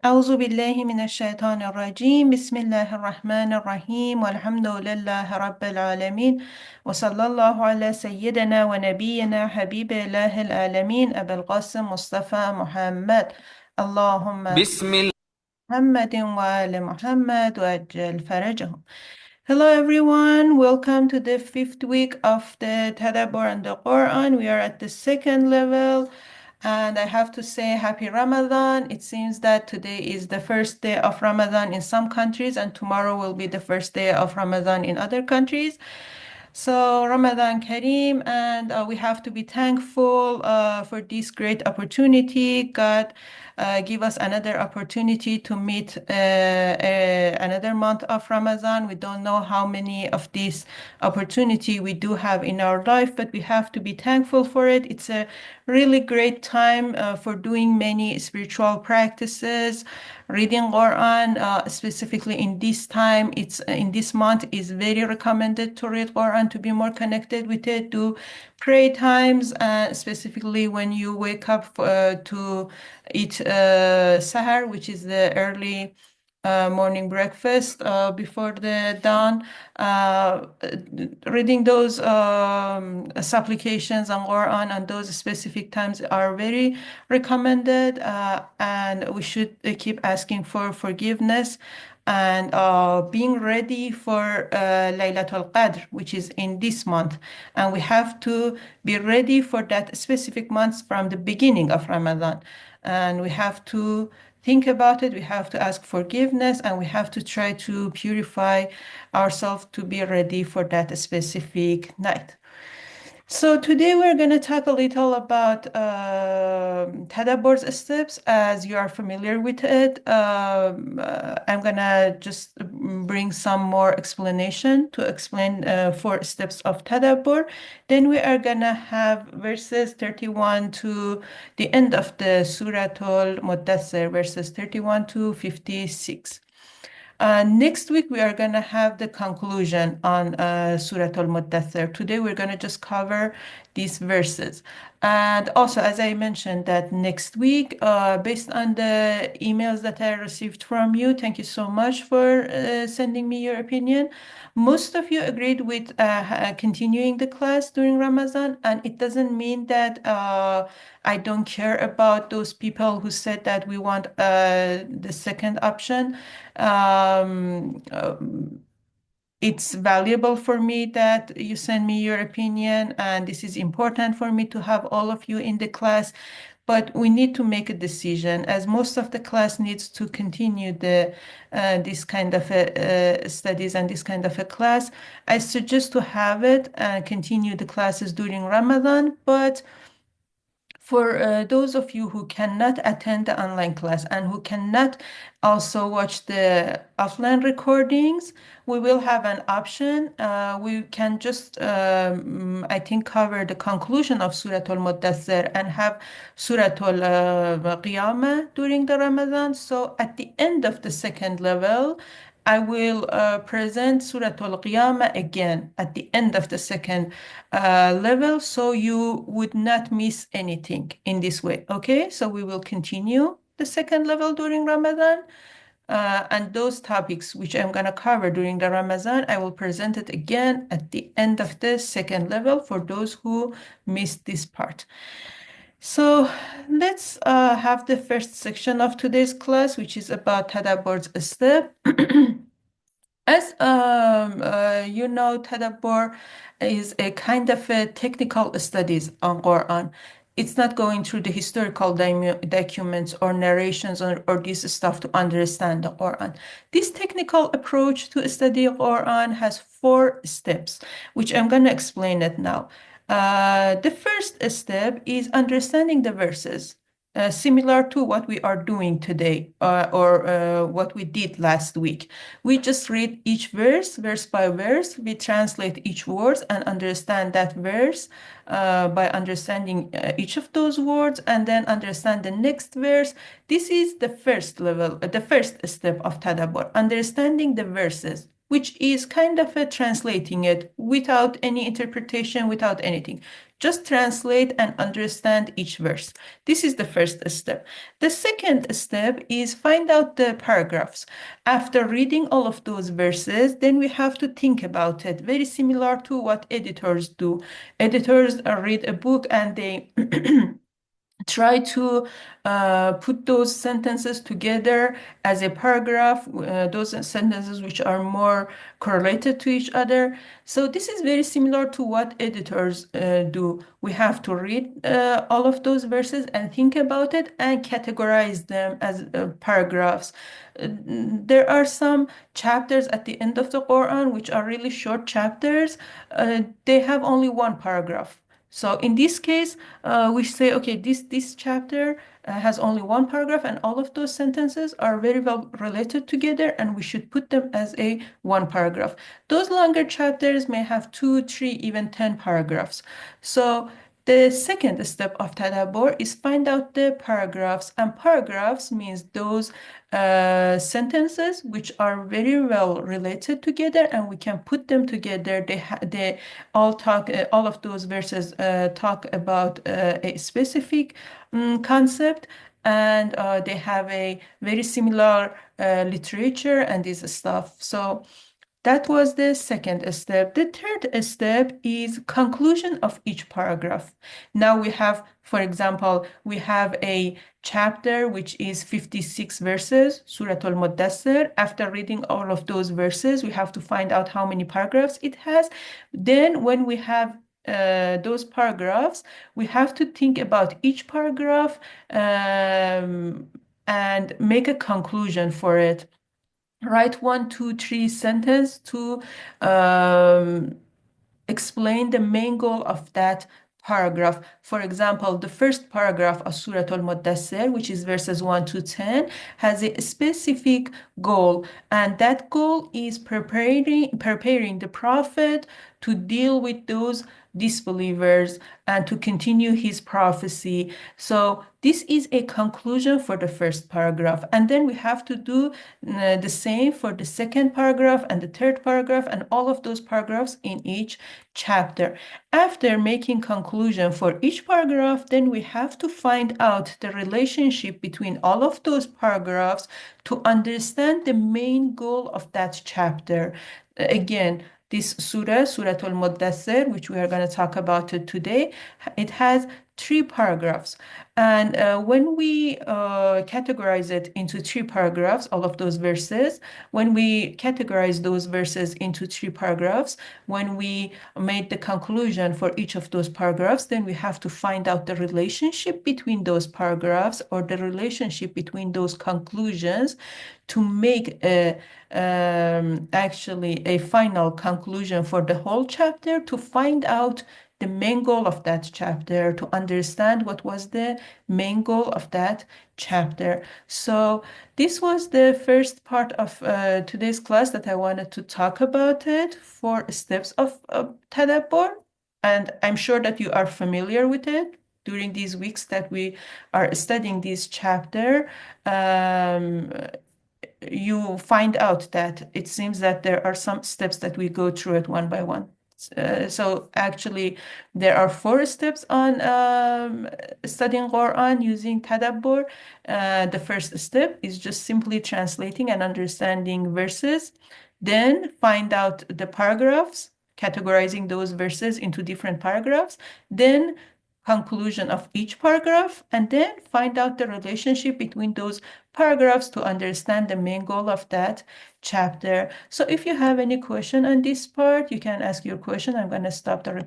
أعوذ بالله من الشيطان الرجيم بسم الله الرحمن الرحيم والحمد لله رب العالمين وصلى الله على سيدنا ونبينا حبيب الله العالمين أبي القاسم مصطفى محمد اللهم بسم الله. محمد وآل محمد وأجل فرجهم. Hello everyone, welcome to the fifth week of the Tadabbur and the Quran. We are at the second level, and I have to say happy Ramadan. It seems that today is the first day of Ramadan in some countries, and tomorrow will be the first day of Ramadan in other countries. So Ramadan Kareem, and we have to be thankful for this great opportunity. God give us another opportunity to meet another month of Ramadan. We don't know how many of these opportunity we do have in our life, but we have to be thankful for it. It's a really great time for doing many spiritual practices. Reading Quran, specifically in this time, it's in this month, is very recommended to read Quran to be more connected with it. Do pray times, specifically when you wake up to eat sahar, which is the early morning breakfast before the dawn. Uh, Reading those supplications on Quran on those specific times are very recommended, and we should keep asking for forgiveness and being ready for Laylatul Qadr, which is in this month. And we have to be ready for that specific month from the beginning of Ramadan. And we have to think about it, we have to ask forgiveness, and we have to try to purify ourselves to be ready for that specific night. So today we're going to talk a little about Tadabbur's steps, as you are familiar with it. I'm going to just bring some more explanation to explain 4 steps of Tadabbur. Then we are going to have verses 31 to the end of the Suratul Muddassir, verses 31 to 56. Next week, we are going to have the conclusion on Surah Al-Muddathir. Today, we're going to just cover these verses. And also, as I mentioned, that next week, based on the emails that I received from you, thank you so much for sending me your opinion. Most of you agreed with continuing the class during Ramadan, and it doesn't mean that I don't care about those people who said that we want the second option. Um, um, it's valuable for me that you send me your opinion, and this is important for me to have all of you in the class. But we need to make a decision, as most of the class needs to continue this kind of studies and this kind of a class. I suggest to have it and continue the classes during Ramadan, but for those of you who cannot attend the online class and who cannot also watch the offline recordings, we will have an option. We can just, I think, cover the conclusion of Surah Al-Muddassir and have Surah Al-Qiyamah during the Ramadan. So at the end of the second level, I will present Surah Al-Qiyamah again at the end of the second level, so you would not miss anything in this way. Okay, so we will continue the second level during Ramadan. And those topics which I'm going to cover during the Ramadan, I will present it again at the end of the second level for those who missed this part. So let's have the first section of today's class, which is about Tadabbur's step. As you know, Tadabbur is a kind of a technical studies on Quran. It's not going through the historical documents or narrations or this stuff to understand the Quran. This technical approach to study Quran has 4 steps, which I'm going to explain it now. The first step is understanding the verses. Similar to what we are doing today or what we did last week. We just read each verse, verse by verse. We translate each word and understand that verse by understanding each of those words and then understand the next verse. This is the first level, the first step of Tadabbur, understanding the verses. which is kind of translating it without any interpretation, without anything. Just translate and understand each verse. This is the first step. The second step is find out the paragraphs. After reading all of those verses, then we have to think about it. Very similar to what editors do. Editors read a book and they try to put those sentences together as a paragraph, those sentences which are more correlated to each other. So this is very similar to what editors do. We have to read all of those verses and think about it and categorize them as paragraphs. There are some chapters at the end of the Quran which are really short chapters. They have only one paragraph. So in this case, we say, okay, this chapter has only one paragraph, and all of those sentences are very well related together, and we should put them as a one paragraph. Those longer chapters may have 2, 3, even 10 paragraphs. So the second step of Tadabbur is find out the paragraphs, and paragraphs means those sentences which are very well related together, and we can put them together. They all talk. All of those verses talk about a specific concept, and they have a very similar literature and this stuff. So that was the second step. The third step is conclusion of each paragraph. Now we have, for example, we have a chapter which is 56 verses, Surah Al-Muddassir. After reading all of those verses, we have to find out how many paragraphs it has. Then when we have those paragraphs, we have to think about each paragraph and make a conclusion for it. Write 1, 2, 3 sentence to explain the main goal of that paragraph. For example, the first paragraph of Surah Al-Muddassir, which is verses 1 to 10, has a specific goal, and that goal is preparing the prophet to deal with those disbelievers and to continue his prophecy. So this is a conclusion for the first paragraph, and then we have to do the same for the second paragraph and the third paragraph and all of those paragraphs in each chapter. After making conclusion for each paragraph, then we have to find out the relationship between all of those paragraphs to understand the main goal of that chapter. Again, this Surah Al-Muddassir, which we are going to talk about it today, it has 3 paragraphs. And when we categorize it into 3 paragraphs, all of those verses, when we categorize those verses into 3 paragraphs, when we made the conclusion for each of those paragraphs, then we have to find out the relationship between those paragraphs or the relationship between those conclusions to make actually a final conclusion for the whole chapter, to find out the main goal of that chapter, to understand what was the main goal of that chapter. So this was the first part of today's class that I wanted to talk about it, 4 steps of Tadabbur. And I'm sure that you are familiar with it during these weeks that we are studying this chapter. You find out that it seems that there are some steps that we go through it one by one. So actually, there are 4 steps on studying Quran using Tadabbur. The first step is just simply translating and understanding verses. Then find out the paragraphs, categorizing those verses into different paragraphs. Then conclusion of each paragraph, and then find out the relationship between those paragraphs to understand the main goal of that chapter. So if you have any question on this part, you can ask your question. I'm going to stop the recording.